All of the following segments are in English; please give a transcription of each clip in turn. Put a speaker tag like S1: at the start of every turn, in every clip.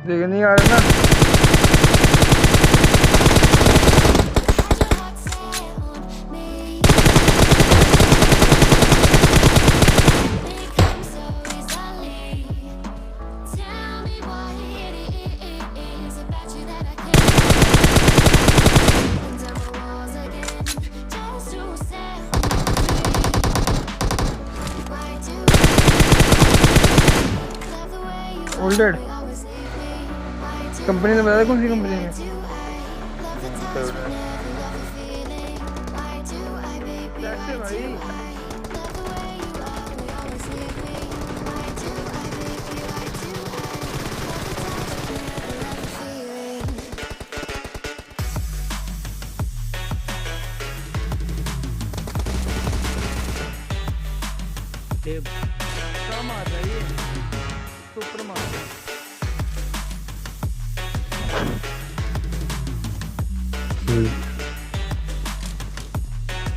S1: देख नहीं आ रहा ना। ओल्डेड कंपनी ने बताया कौन सी कंपनी में। कैसे भाई? क्या मार रहा है ये? सुपर मार रहा है।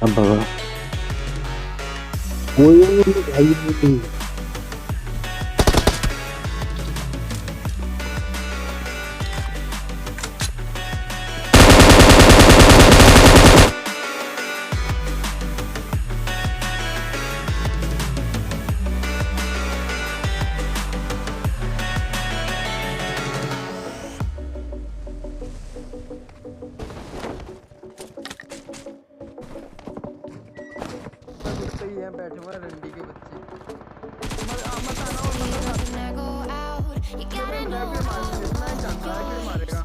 S2: अब भगा कोई भाई नहीं।
S1: यहाँ बैठे हुए रंडी के बच्चे। मत आना और मत मारेगा।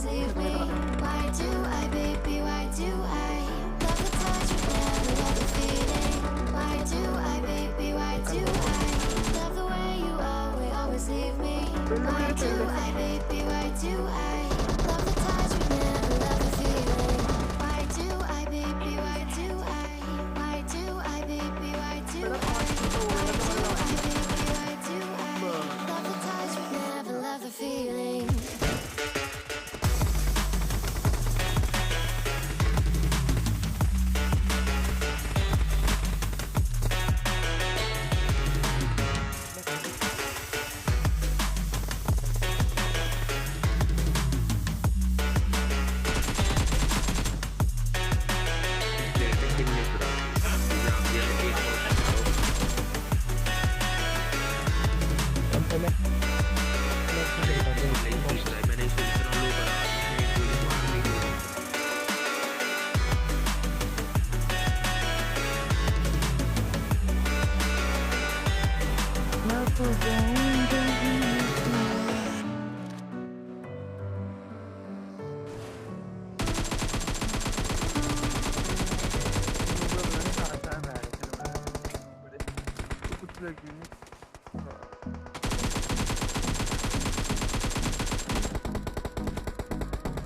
S3: Leave me. Why do I, baby? Why do I love the touch but never love the feeling? Why do I, baby? Why do I love the way you always leave me? Why do I, baby? Why do I love the touch but never love the feeling? Why do I, baby? Why do I? Why do I, baby? Why do I? Why do I, baby? Why do I love the touch but never love the feeling?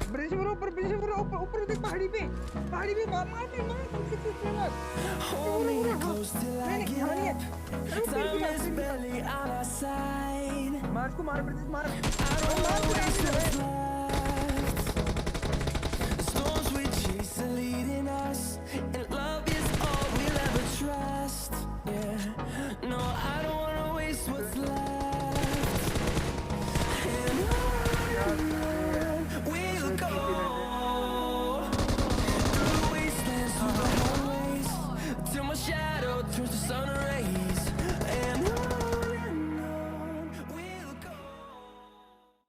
S1: Bridge पर ऊपर देख पहाड़ी पे मार मार
S4: Hold me close till I get up. Time is barely on our side.
S1: मार bridge मार।
S4: I don't know what it's like.